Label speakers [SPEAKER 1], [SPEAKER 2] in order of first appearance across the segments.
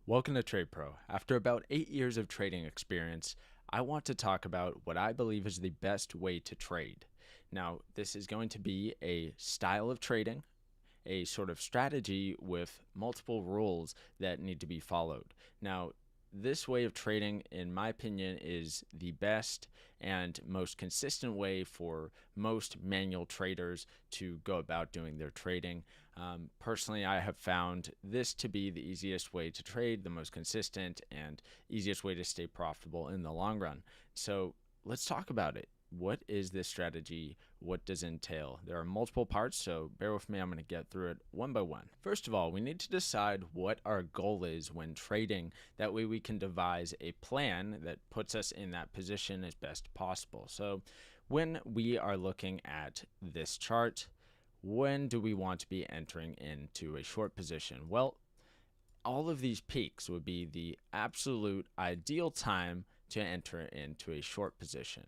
[SPEAKER 1] Welcome to Trade Pro. After about 8 years of trading experience, I want to talk about what I believe is the best way to trade. Now, this is going to be a style of trading, a sort of strategy with multiple rules that need to be followed. Now, this way of trading, in my opinion, is the best and most consistent way for most manual traders to go about doing their trading. Personally, I have found this to be the easiest way to trade, the most consistent, and easiest way to stay profitable in the long run. So let's talk about it. What is this strategy? What does it entail? There are multiple parts, so bear with me. I'm going to get through it one by one. First of all, we need to decide what our goal is when trading. That way we can devise a plan that puts us in that position as best possible. So when we are looking at this chart, when do we want to be entering into a short position? Well, all of these peaks would be the absolute ideal time to enter into a short position.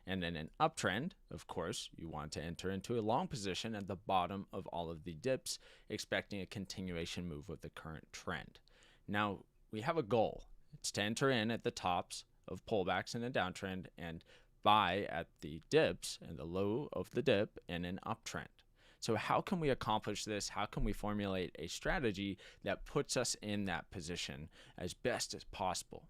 [SPEAKER 1] And in an uptrend, of course, you want to enter into a long position at the bottom of all of the dips, expecting a continuation move with the current trend. Now, we have a goal. It's to enter in at the tops of pullbacks in a downtrend and buy at the dips and the low of the dip in an uptrend. So how can we accomplish this? How can we formulate a strategy that puts us in that position as best as possible?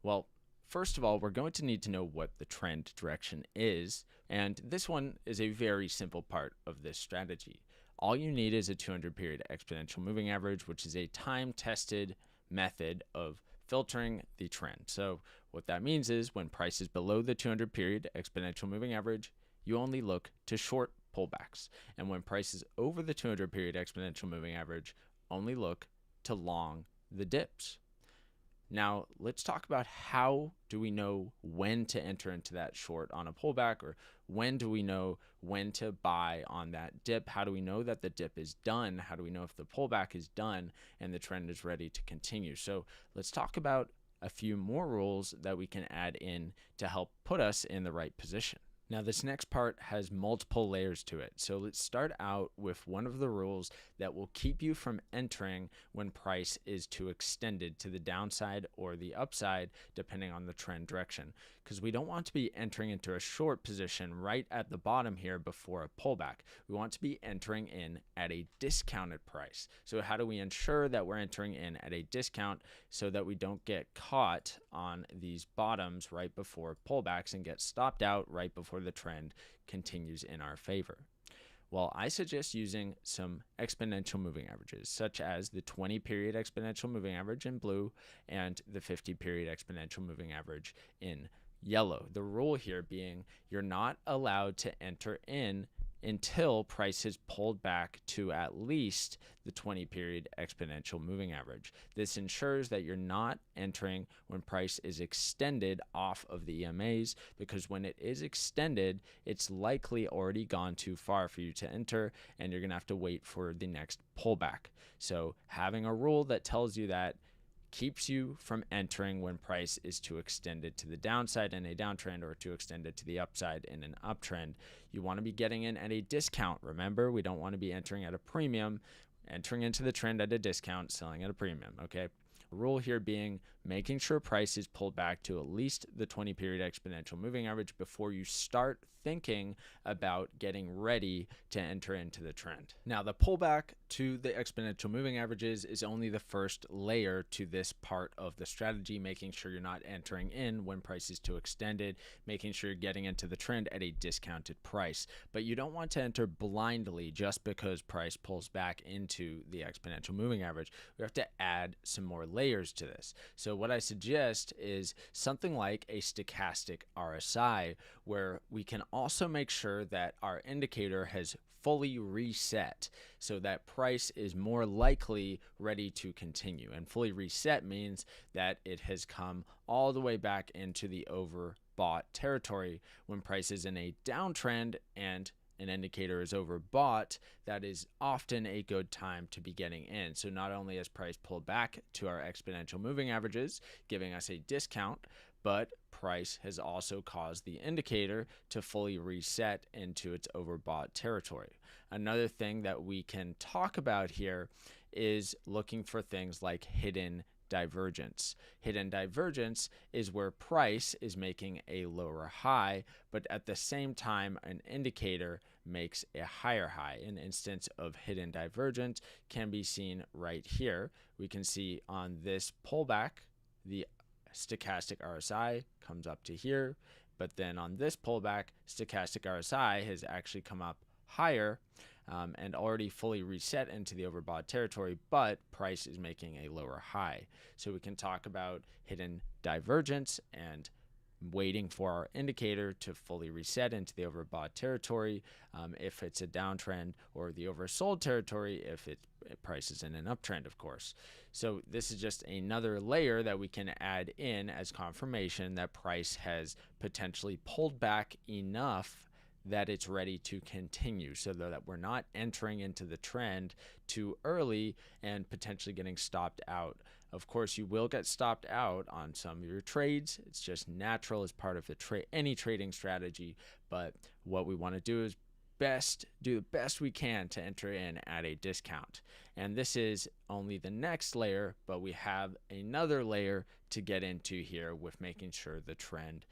[SPEAKER 1] Well, first of all, we're going to need to know what the trend direction is, and this one is a very simple part of this strategy. All you need is a 200-period exponential moving average, which is a time-tested method of filtering the trend. So what that means is when price is below the 200-period exponential moving average, you only look to short pullbacks. And when price is over the 200-period exponential moving average, only look to long the dips. Now, let's talk about how do we know when to enter into that short on a pullback, or when do we know when to buy on that dip? How do we know that the dip is done? How do we know if the pullback is done and the trend is ready to continue? So let's talk about a few more rules that we can add in to help put us in the right position. Now, this next part has multiple layers to it. So let's start out with one of the rules that will keep you from entering when price is too extended to the downside or the upside, depending on the trend direction. Because we don't want to be entering into a short position right at the bottom here before a pullback. We want to be entering in at a discounted price. So how do we ensure that we're entering in at a discount so that we don't get caught on these bottoms right before pullbacks and get stopped out right before the trend continues in our favor? Well, I suggest using some exponential moving averages, such as the 20-period exponential moving average in blue and the 50-period exponential moving average in yellow. The rule here being you're not allowed to enter in until price is pulled back to at least the 20-period exponential moving average. This ensures that you're not entering when price is extended off of the EMAs, because when it is extended, it's likely already gone too far for you to enter, and you're going to have to wait for the next pullback. So having a rule that tells you that keeps you from entering when price is too extended to the downside in a downtrend or too extended to the upside in an uptrend. You want to be getting in at a discount. Remember, we don't want to be entering at a premium, entering into the trend at a discount, selling at a premium, okay? Rule here being making sure price is pulled back to at least the 20-period exponential moving average before you start thinking about getting ready to enter into the trend. Now, the pullback to the exponential moving averages is only the first layer to this part of the strategy, making sure you're not entering in when price is too extended, making sure you're getting into the trend at a discounted price. But you don't want to enter blindly just because price pulls back into the exponential moving average. We have to add some more layers to this. So what I suggest is something like a stochastic RSI, where we can also make sure that our indicator has fully reset so that price is more likely ready to continue. And fully reset means that it has come all the way back into the overbought territory. When price is in a downtrend and an indicator is overbought, that is often a good time to be getting in. So not only has price pulled back to our exponential moving averages, giving us a discount, but price has also caused the indicator to fully reset into its overbought territory. Another thing that we can talk about here is looking for things like hidden divergence. Hidden divergence is where price is making a lower high, but at the same time, an indicator makes a higher high. An instance of hidden divergence can be seen right here. We can see on this pullback, the stochastic RSI comes up to here, but then on this pullback, stochastic RSI has actually come up higher and already fully reset into the overbought territory, but price is making a lower high. So we can talk about hidden divergence and waiting for our indicator to fully reset into the overbought territory if it's a downtrend, or the oversold territory if price is in an uptrend, of course. So this is just another layer that we can add in as confirmation that price has potentially pulled back enough that it's ready to continue, so that we're not entering into the trend too early and potentially getting stopped out. Of course, you will get stopped out on some of your trades. It's just natural as part of any trading strategy. But what we want to do is do the best we can to enter in at a discount. And this is only the next layer, but we have another layer to get into here with making sure the trend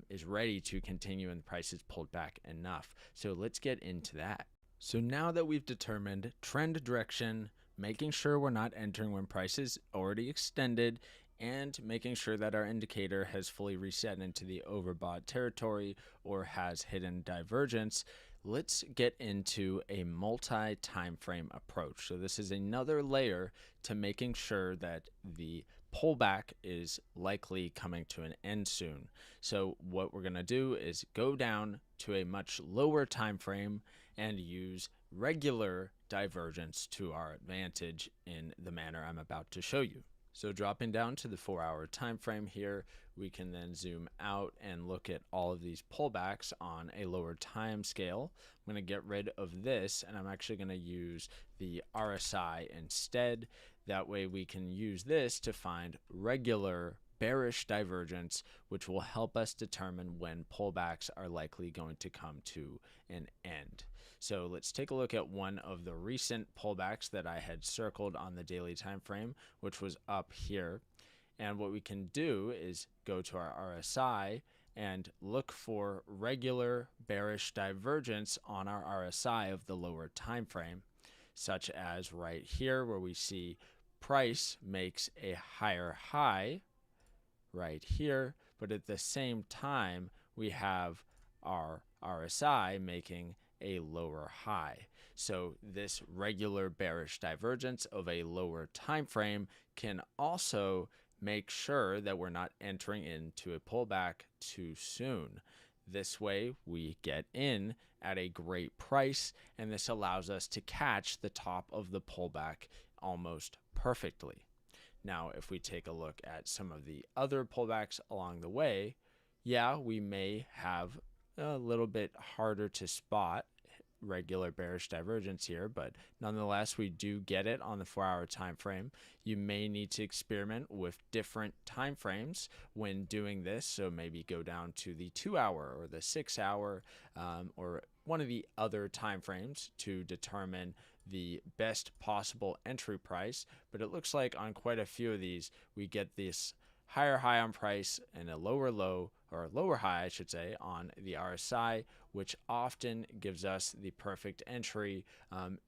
[SPEAKER 1] is ready to continue and the price is pulled back enough. So let's get into that. So now that we've determined trend direction, making sure we're not entering when price is already extended, and making sure that our indicator has fully reset into the overbought territory or has hidden divergence, let's get into a multi-time frame approach. So this is another layer to making sure that the pullback is likely coming to an end soon. So what we're going to do is go down to a much lower time frame and use regular divergence to our advantage in the manner I'm about to show you. So dropping down to the 4-hour time frame here, we can then zoom out and look at all of these pullbacks on a lower time scale. I'm going to get rid of this, and I'm actually going to use the RSI instead. That way we can use this to find regular bearish divergence, which will help us determine when pullbacks are likely going to come to an end. So let's take a look at one of the recent pullbacks that I had circled on the daily time frame, which was up here. And what we can do is go to our RSI and look for regular bearish divergence on our RSI of the lower time frame, such as right here where we see price makes a higher high right here, but at the same time we have our RSI making a lower high. So this regular bearish divergence of a lower time frame can also make sure that we're not entering into a pullback too soon. This way we get in at a great price, and this allows us to catch the top of the pullback almost perfectly. Now, if we take a look at some of the other pullbacks along the way, yeah, we may have a little bit harder to spot regular bearish divergence here, but nonetheless we do get it on the 4-hour time frame. You may need to experiment with different time frames when doing this, so maybe go down to the 2-hour or the 6-hour or one of the other time frames to determine the best possible entry price. But it looks like on quite a few of these we get this higher high on price and a lower low, or lower high I should say, on the RSI, which often gives us the perfect entry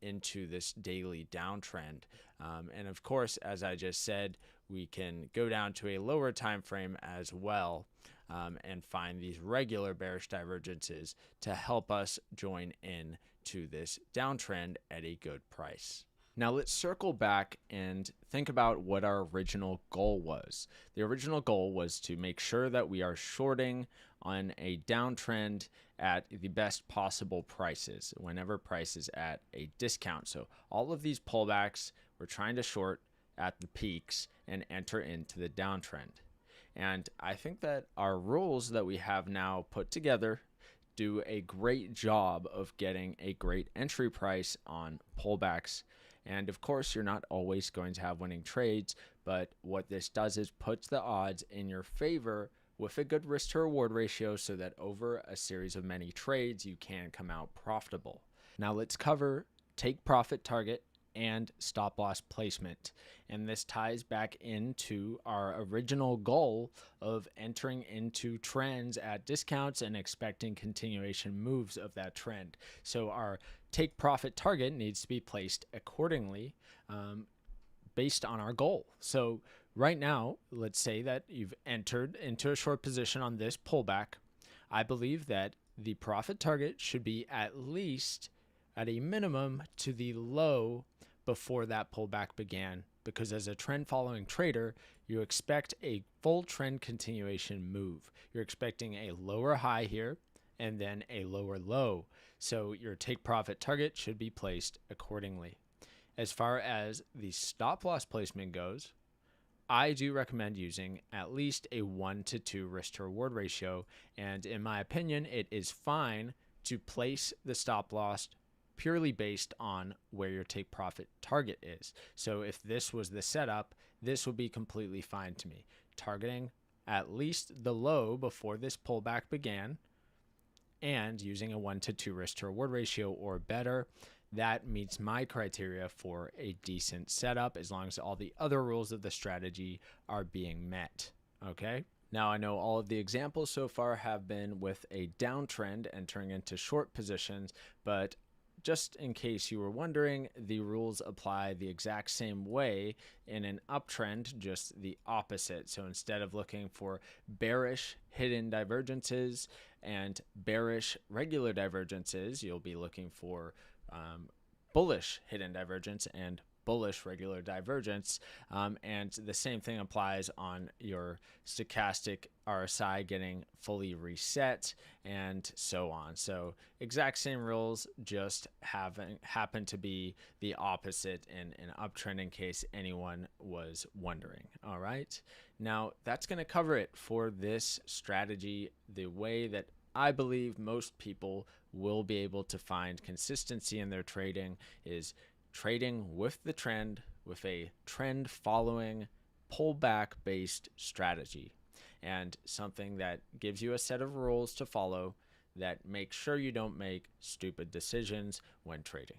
[SPEAKER 1] into this daily downtrend. And of course, as I just said, we can go down to a lower time frame as well and find these regular bearish divergences to help us join in to this downtrend at a good price. Now let's circle back and think about what our original goal was. The original goal was to make sure that we are shorting on a downtrend at the best possible prices whenever price is at a discount. So all of these pullbacks, we're trying to short at the peaks and enter into the downtrend. And I think that our rules that we have now put together do a great job of getting a great entry price on pullbacks. And of course, you're not always going to have winning trades, but what this does is puts the odds in your favor with a good risk to reward ratio so that over a series of many trades, you can come out profitable. Now let's cover take profit target and stop loss placement. And this ties back into our original goal of entering into trends at discounts and expecting continuation moves of that trend. So our take profit target needs to be placed accordingly, based on our goal. So right now, let's say that you've entered into a short position on this pullback. I believe that the profit target should be at least at a minimum to the low before that pullback began, because as a trend following trader, you expect a full trend continuation move. You're expecting a lower high here and then a lower low. So your take profit target should be placed accordingly. As far as the stop loss placement goes, I do recommend using at least a 1 to 2 risk to reward ratio. And in my opinion, it is fine to place the stop loss purely based on where your take profit target is. So if this was the setup, this would be completely fine to me. Targeting at least the low before this pullback began and using a 1 to 2 risk to reward ratio or better. That meets my criteria for a decent setup, as long as all the other rules of the strategy are being met. Okay. Now, I know all of the examples so far have been with a downtrend entering into short positions, but just in case you were wondering, the rules apply the exact same way in an uptrend, just the opposite. So instead of looking for bearish hidden divergences and bearish regular divergences, you'll be looking for bullish hidden divergence and bullish regular divergence. And the same thing applies on your stochastic RSI getting fully reset and so on. So exact same rules, just happen to be the opposite in an uptrend, in case anyone was wondering. All right. Now that's going to cover it for this strategy. The way that I believe most people will be able to find consistency in their trading is trading with the trend, with a trend following pullback based strategy, and something that gives you a set of rules to follow that make sure you don't make stupid decisions when trading.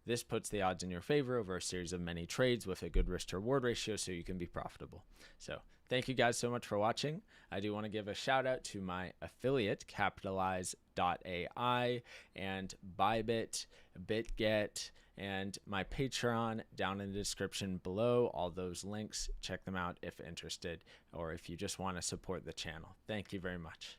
[SPEAKER 1] This puts the odds in your favor over a series of many trades with a good risk to reward ratio, so you can be profitable. So thank you guys so much for watching. I do want to give a shout out to my affiliate, Capitalize.ai, and Bybit, BitGet, and my Patreon down in the description below. All those links, check them out if interested, or if you just want to support the channel. Thank you very much.